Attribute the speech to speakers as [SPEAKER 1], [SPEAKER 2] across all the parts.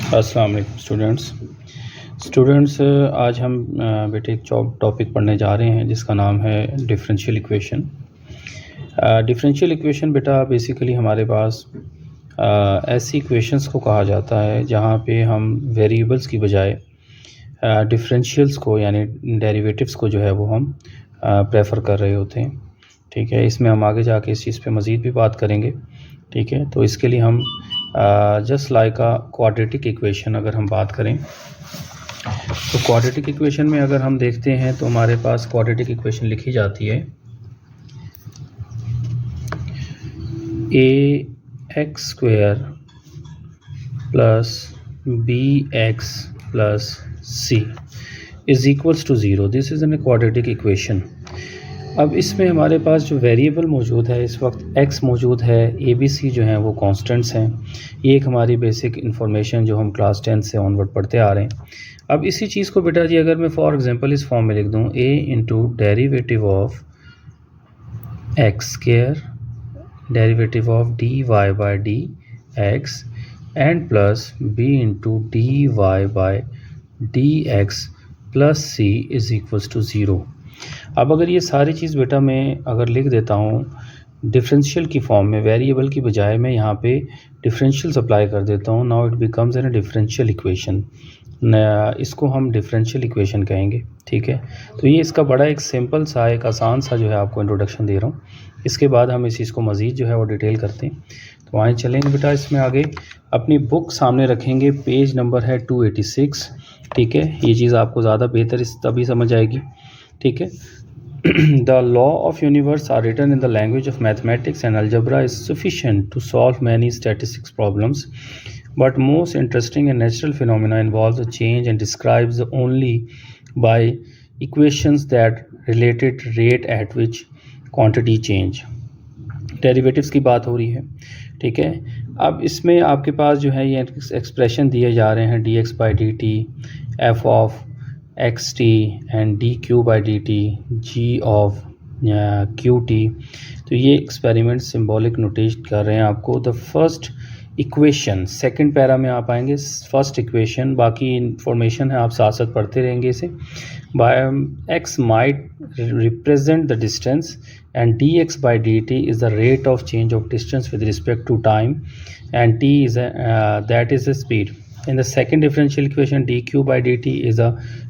[SPEAKER 1] अस्सलाम वालेकुम स्टूडेंट्स आज हम बेटे एक टॉपिक पढ़ने जा रहे हैं जिसका नाम है डिफरेंशियल इक्वेशन। डिफरेंशियल इक्वेशन बेटा बेसिकली हमारे पास ऐसी इक्वेशंस को कहा जाता है जहाँ पे हम वेरिएबल्स की बजाय डिफरेंशियल्स को यानी डेरिवेटिव्स को जो है वो हम प्रेफर कर रहे होते हैं। ठीक है, इसमें हम आगे जाके इस चीज़ पे मज़ीद भी बात करेंगे। ठीक है, तो इसके लिए हम just like a quadratic equation अगर हम बात करें तो क्वाड्रेटिक इक्वेशन में अगर हम देखते हैं तो हमारे पास क्वाड्रेटिक इक्वेशन लिखी जाती है ax² plus bx plus c is equals to 0। This is an quadratic equation. अब इसमें हमारे पास जो वेरिएबल मौजूद है इस वक्त x मौजूद है, ए बी सी जो हैं वो कांस्टेंट्स हैं। ये एक हमारी बेसिक इन्फॉर्मेशन जो हम क्लास 10 से ऑनवर्ड पढ़ते आ रहे हैं। अब इसी चीज़ को बेटा जी अगर मैं फॉर एग्जांपल इस फॉर्म में लिख दूं a into derivative of x² derivative of dy by d x and plus b into dy by d x plus c is equals to 0। अब अगर ये सारी चीज़ बेटा मैं अगर लिख देता हूँ डिफरेंशियल की फॉर्म में, वेरिएबल की बजाय मैं यहाँ पे डिफरेंशियल सप्लाई कर देता हूँ। Now it becomes N differential equation. इसको हम डिफरेंशियल इक्वेशन कहेंगे। ठीक है, तो ये इसका बड़ा एक सिंपल सा एक आसान सा जो है आपको इंट्रोडक्शन दे रहा हूँ। इसके बाद हम इस चीज़ को मज़ीद जो है वो डिटेल करते हैं। तो आए चलेंगे बेटा इसमें आगे, अपनी बुक सामने रखेंगे, पेज नंबर है 286। ठीक है, ये चीज़ आपको ज़्यादा बेहतर इस तभी समझ आएगी। ठीक है, The law of universe are written in the language of mathematics and algebra is sufficient to solve many statistics problems, but most interesting and natural phenomena involves a change and describes only by equations that related rate at which quantity change। Derivatives की बात हो रही है। ठीक है, अब इसमें आपके पास जो है ये एक्सप्रेशन दिए जा रहे हैं dx by dt f of xt and dq by dt g of qt। तो ये एक्सपेरिमेंट सिंबॉलिक नोटेट कर रहे हैं आपको। The first equation second para में आप आएंगे, फर्स्ट इक्वेशन, बाकी इंफॉर्मेशन है आप साथ साथ पढ़ते रहेंगे इसे। By x might represent the distance and dx by dt is the rate of change of distance with respect to time and t is that is the speed। In the second differential equation, dq by dt is a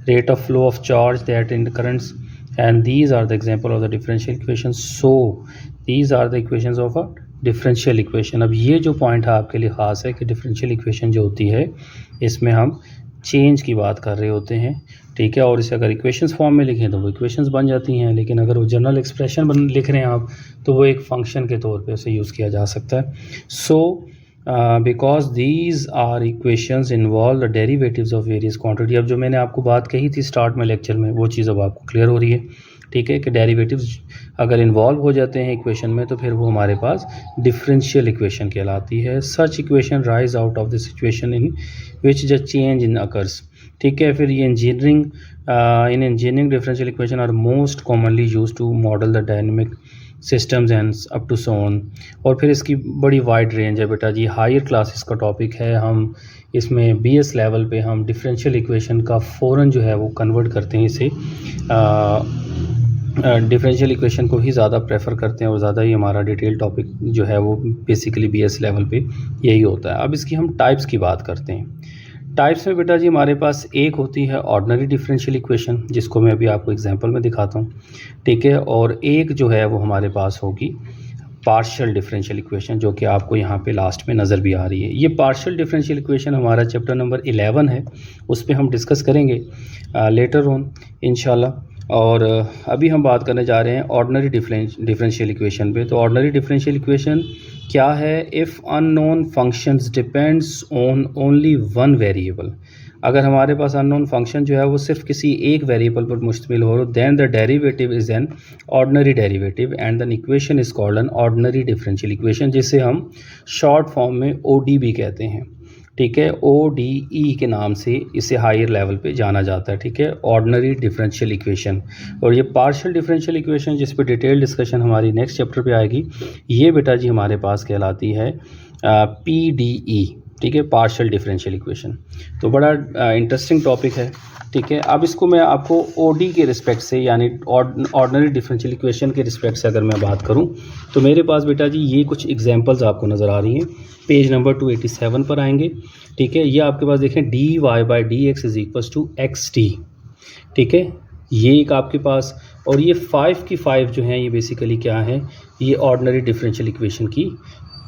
[SPEAKER 1] rate of flow of charge that in the currents, and these are the example of the differential equations। So these are the equations of a differential equation। अब ये जो point है आपके लिए ख़ास है कि differential equation जो होती है इसमें हम चेंज की बात कर रहे होते हैं। ठीक है, और इसे अगर इक्वेशंस फॉर्म में लिखें तो वो इक्वेशंस बन जाती हैं, लेकिन अगर वो जनरल एक्सप्रेशन लिख रहे हैं आप तो वो एक फंक्शन के तौर पे उसे यूज़ किया जा सकता है। So because these are equations involve the derivatives of various quantity. अब जो मैंने आपको बात कही थी स्टार्ट में लेक्चर में वो चीज़ अब आपको क्लियर हो रही है। ठीक है, कि डेरिवेटिव्स अगर इन्वॉल्व हो जाते हैं इक्वेशन में तो फिर वो हमारे पास डिफरेंशियल इक्वेशन कहलाती है। Such equation rise out of the situation in which the change in occurs. ठीक है, फिर ये engineering differential equation are most commonly use to model the dynamic systems and up to so on. और फिर इसकी बड़ी वाइड रेंज है बेटा जी, हायर क्लासेस का टॉपिक है। हम इसमें BS लेवल पे हम डिफरेंशियल इक्वेशन का फ़ौरन जो है वो कन्वर्ट करते हैं, इसे डिफरेंशियल इक्वेशन को ही ज़्यादा प्रेफर करते हैं और ज़्यादा ही हमारा डिटेल टॉपिक जो है वो बेसिकली BS लेवल पे यही होता है। अब इसकी हम टाइप्स की बात करते हैं। टाइप्स में बेटा जी हमारे पास एक होती है ऑर्डिनरी डिफरेंशियल इक्वेशन, जिसको मैं अभी आपको एग्जांपल में दिखाता हूँ। ठीक है, और एक जो है वो हमारे पास होगी पार्शियल डिफरेंशियल इक्वेशन, जो कि आपको यहाँ पे लास्ट में नज़र भी आ रही है। ये पार्शियल डिफरेंशियल इक्वेशन हमारा चैप्टर नंबर 11 है, उस पर हम डिस्कस करेंगे लेटर ऑन इंशाल्लाह। और अभी हम बात करने जा रहे हैं ऑर्डिनरी डिफरेंशियल इक्वेशन पे। तो ऑर्डिनरी डिफरेंशियल इक्वेशन क्या है? If unknown functions depends on only one variable. अगर हमारे पास अननोन फंक्शन जो है वो सिर्फ किसी एक वेरिएबल पर मुश्तमिल हो, then the derivative is an ordinary derivative and the equation is called an ordinary differential equation, जिसे हम शॉर्ट फॉर्म में OD भी कहते हैं। ठीक है, ODE के नाम से इसे हायर लेवल पे जाना जाता है। ठीक है, ऑर्डिनरी डिफरेंशियल इक्वेशन। और ये पार्शियल डिफरेंशियल इक्वेशन जिस पे डिटेल डिस्कशन हमारी नेक्स्ट चैप्टर पे आएगी, ये बेटा जी हमारे पास कहलाती है PDE। ठीक है, पार्शियल डिफरेंशियल इक्वेशन। तो बड़ा इंटरेस्टिंग टॉपिक है, ठीक है। अब इसको मैं आपको ओडी के रिस्पेक्ट से यानी ऑर्डिनरी डिफरेंशियल इक्वेशन के रिस्पेक्ट से अगर मैं बात करूं तो मेरे पास बेटा जी ये कुछ एग्जांपल्स आपको नज़र आ रही हैं। पेज नंबर 287 पर आएंगे, ठीक है। ये आपके पास देखें dy by d x is equals to x t, ठीक है। ये एक आपके पास, और ये 5 की 5 जो हैं ये बेसिकली क्या है, ये ऑर्डिनरी डिफरेंशियल इक्वेशन की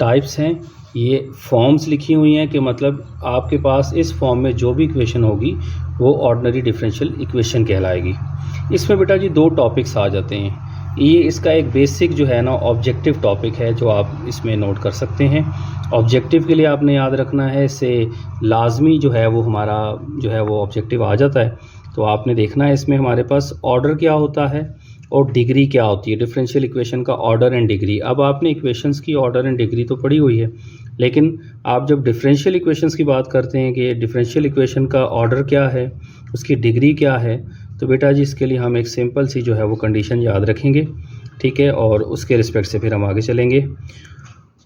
[SPEAKER 1] टाइप्स हैं। ये फॉर्म्स लिखी हुई हैं कि मतलब आपके पास इस फॉर्म में जो भी इक्वेशन होगी वो ऑर्डिनरी डिफरेंशियल इक्वेशन कहलाएगी। इसमें बेटा जी दो टॉपिक्स आ जाते हैं। ये इसका एक बेसिक जो है ना ऑब्जेक्टिव टॉपिक है जो आप इसमें नोट कर सकते हैं। ऑब्जेक्टिव के लिए आपने याद रखना है, इससे लाजमी जो है वो हमारा जो है वो ऑब्जेक्टिव आ जाता है। तो आपने देखना है इसमें हमारे पास ऑर्डर क्या होता है और डिग्री क्या होती है, डिफरेंशियल इक्वेशन का ऑर्डर एंड डिग्री। अब आपने इक्वेशंस की ऑर्डर एंड डिग्री तो पढ़ी हुई है, लेकिन आप जब डिफरेंशियल इक्वेशंस की बात करते हैं कि डिफरेंशियल इक्वेशन का ऑर्डर क्या है, उसकी डिग्री क्या है, तो बेटा जी इसके लिए हम एक सिंपल सी जो है वो कंडीशन याद रखेंगे, ठीक है, और उसके रिस्पेक्ट से फिर हम आगे चलेंगे।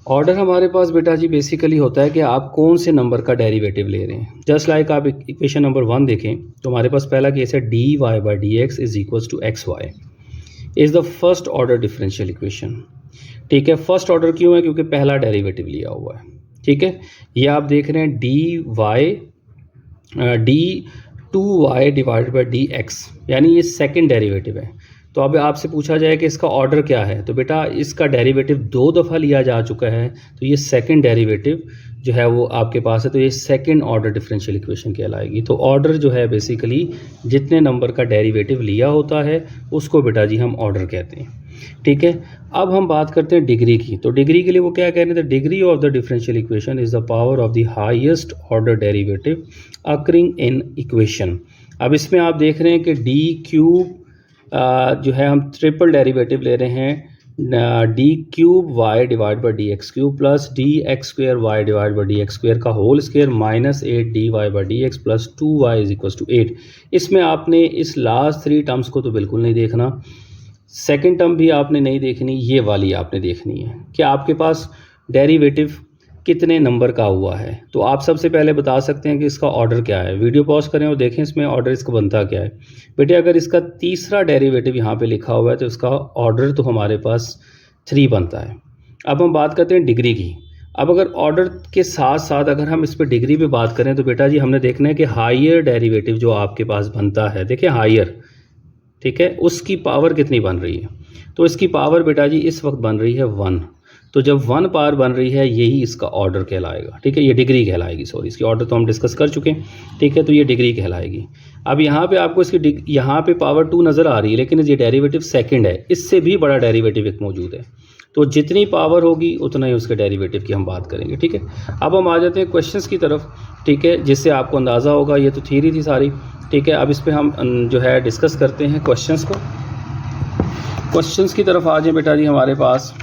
[SPEAKER 1] ऑर्डर हमारे पास बेटा जी बेसिकली होता है कि आप कौन से नंबर का डेरिवेटिव ले रहे हैं। जस्ट लाइक आप इक्वेशन नंबर 1 देखें तो हमारे पास पहला केस है d y by d x is equals to x y is the first order differential equation, ठीक है। फर्स्ट ऑर्डर क्यों है, क्योंकि पहला डेरिवेटिव लिया हुआ है, ठीक है। ये आप देख रहे हैं D 2y divide by d x, यानी ये सेकंड डेरिवेटिव है। तो अब आपसे पूछा जाए कि इसका ऑर्डर क्या है, तो बेटा इसका डेरिवेटिव 2 दफ़ा लिया जा चुका है, तो ये सेकंड डेरिवेटिव जो है वो आपके पास है, तो ये सेकंड ऑर्डर डिफरेंशियल इक्वेशन कहलाएगी। तो ऑर्डर जो है बेसिकली जितने नंबर का डेरिवेटिव लिया होता है उसको बेटा जी हम ऑर्डर कहते हैं, ठीक है। अब हम बात करते हैं डिग्री की। तो डिग्री के लिए वो क्या कह रहे थे, degree of the differential equation is the power of the highest order derivative occurring in equation. अब इसमें आप देख रहे हैं कि डी क्यूब जो है हम ट्रिपल डेरिवेटिव ले रहे हैं, d cube y divide by d x cube plus d x square y divide by d x square का whole square minus 8 d y by d x plus 2y is equal to 8। इसमें आपने इस last 3 terms को तो बिल्कुल नहीं देखना, second term भी आपने नहीं देखनी, ये वाली आपने देखनी है कि आपके पास डेरिवेटिव कितने नंबर का हुआ है। तो आप सबसे पहले बता सकते हैं कि इसका ऑर्डर क्या है। वीडियो पॉज करें और देखें इसमें ऑर्डर इसका बनता क्या है। बेटे अगर इसका तीसरा डेरिवेटिव यहाँ पे लिखा हुआ है तो इसका ऑर्डर तो हमारे पास 3 बनता है। अब हम बात करते हैं डिग्री की। अब अगर ऑर्डर के साथ साथ अगर हम इस पर डिग्री पे बात करें तो बेटा जी हमने देखना है कि हायर डेरिवेटिव जो आपके पास बनता है, देखिए हायर, ठीक है, उसकी पावर कितनी बन रही है। तो इसकी पावर बेटा जी इस वक्त बन रही है 1। तो जब 1 पावर बन रही है यही इसका ऑर्डर कहलाएगा, ठीक है, ये डिग्री कहलाएगी। सॉरी, इसकी ऑर्डर तो हम डिस्कस कर चुके हैं, ठीक है, तो ये डिग्री कहलाएगी। अब यहाँ पे आपको इसकी यहाँ पे पावर 2 नज़र आ रही है, लेकिन ये डेरिवेटिव सेकंड है, इससे भी बड़ा डेरिवेटिव एक मौजूद है। तो जितनी पावर होगी उतना ही उसके डेरिवेटिव की हम बात करेंगे, ठीक है। अब हम आ जाते हैं क्वेश्चंस की तरफ, ठीक है, जिससे आपको अंदाज़ा होगा, ये तो थ्योरी थी सारी, ठीक है। अब इस पर हम जो है डिस्कस करते हैं क्वेश्चंस को। क्वेश्चंस की तरफ आ जाए बेटा जी हमारे पास।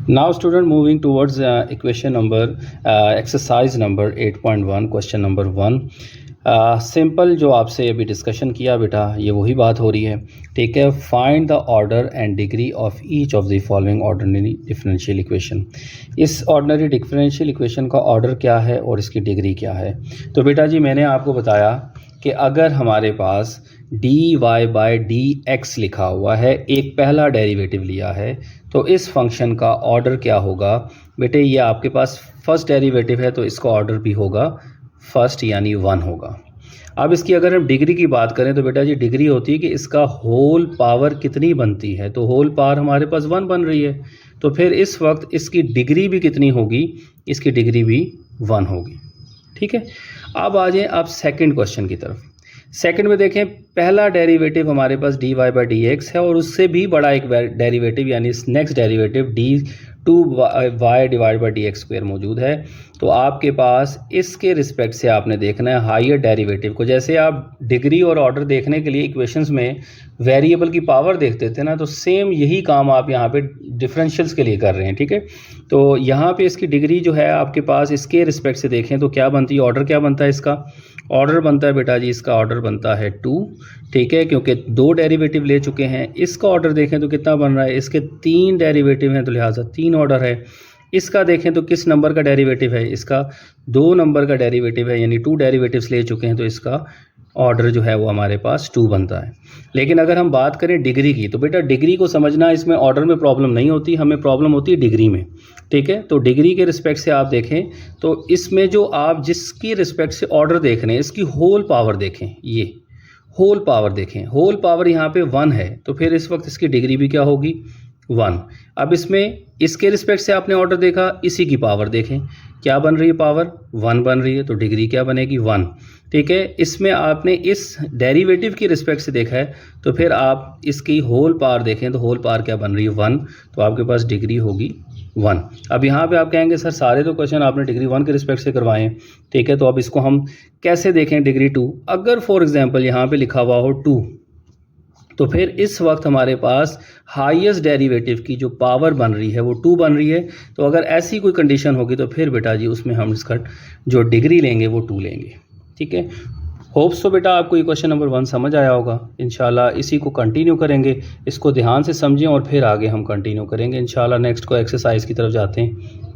[SPEAKER 1] Now student moving towards equation number exercise number 8.1 question number 1। Simple जो आपसे अभी डिस्कशन किया बेटा ये वही बात हो रही है, ठीक है। Find the order and degree of each of the following ordinary differential equation. इस ऑर्डिनरी डिफरेंशियल इक्वेशन का ऑर्डर क्या है और इसकी डिग्री क्या है। तो बेटा जी मैंने आपको बताया कि अगर हमारे पास d y by d x लिखा हुआ है, एक पहला डेरिवेटिव लिया है, तो इस फंक्शन का ऑर्डर क्या होगा बेटे, ये आपके पास फर्स्ट डेरिवेटिव है तो इसका ऑर्डर भी होगा फर्स्ट यानी 1 होगा। अब इसकी अगर हम डिग्री की बात करें तो बेटा जी डिग्री होती है कि इसका होल पावर कितनी बनती है, तो होल पावर हमारे पास 1 बन रही है, तो फिर इस वक्त इसकी डिग्री भी कितनी होगी, इसकी डिग्री भी 1 होगी, ठीक है। अब आ जाएं आप सेकंड क्वेश्चन की तरफ। सेकंड में देखें पहला डेरिवेटिव हमारे पास d y by d x है और उससे भी बड़ा एक डेरिवेटिव यानी next derivative d 2y divide by d x square मौजूद है। तो आपके पास इसके रिस्पेक्ट से आपने देखना है हायर डेरिवेटिव को। जैसे आप डिग्री और ऑर्डर देखने के लिए इक्वेशंस में वेरिएबल की पावर देखते थे ना, तो सेम यही काम आप यहाँ पे डिफरेंशियल्स के लिए कर रहे हैं, ठीक है। तो यहाँ पे इसकी डिग्री जो है आपके पास इसके रिस्पेक्ट से देखें तो क्या बनती है, ऑर्डर क्या बनता है इसका, ऑर्डर बनता है बेटा जी, इसका ऑर्डर बनता है 2, ठीक है, क्योंकि 2 डेरिवेटिव ले चुके हैं। इसका ऑर्डर देखें तो कितना बन रहा है, इसके 3 डेरिवेटिव हैं तो लिहाजा 3 ऑर्डर है। इसका देखें तो किस नंबर का डेरिवेटिव है, इसका 2 नंबर का डेरिवेटिव है, यानी 2 डेरिवेटिव्स ले चुके हैं, तो इसका ऑर्डर जो है वो हमारे पास 2 बनता है। लेकिन अगर हम बात करें डिग्री की, तो बेटा डिग्री को समझना, इसमें ऑर्डर में प्रॉब्लम नहीं होती, हमें प्रॉब्लम होती है डिग्री में, ठीक है। तो डिग्री के रिस्पेक्ट से आप देखें तो इसमें जो आप जिसकी रिस्पेक्ट से ऑर्डर देख रहे हैं, इसकी होल पावर देखें, ये होल पावर देखें, होल पावर यहाँ पे 1 है, तो फिर इस वक्त इसकी डिग्री भी क्या होगी, 1। अब इसमें इसके रिस्पेक्ट से आपने ऑर्डर देखा, इसी की पावर देखें, क्या बन रही है, पावर 1 बन रही है, तो डिग्री क्या बनेगी, 1, ठीक है। इसमें आपने इस डेरिवेटिव की रिस्पेक्ट से देखा है, तो फिर आप इसकी होल पावर देखें तो होल पावर क्या बन रही है, 1, तो आपके पास डिग्री होगी 1। अब यहाँ पे आप कहेंगे सर सारे तो क्वेश्चन आपने डिग्री 1 के रिस्पेक्ट से करवाए हैं, ठीक है, तो अब इसको हम कैसे देखें डिग्री 2। अगर फॉर एग्जांपल यहाँ पे लिखा हुआ हो 2, तो फिर इस वक्त हमारे पास हाईएस्ट डेरिवेटिव की जो पावर बन रही है वो 2 बन रही है। तो अगर ऐसी कोई कंडीशन होगी तो फिर बेटा जी उसमें हम इसका जो डिग्री लेंगे वो 2 लेंगे, ठीक है। होप्स सो बेटा आपको ये क्वेश्चन नंबर 1 समझ आया होगा। इंशाल्लाह इसी को कंटिन्यू करेंगे, इसको ध्यान से समझें और फिर आगे हम कंटिन्यू करेंगे इंशाल्लाह। नेक्स्ट को एक्सरसाइज की तरफ जाते हैं।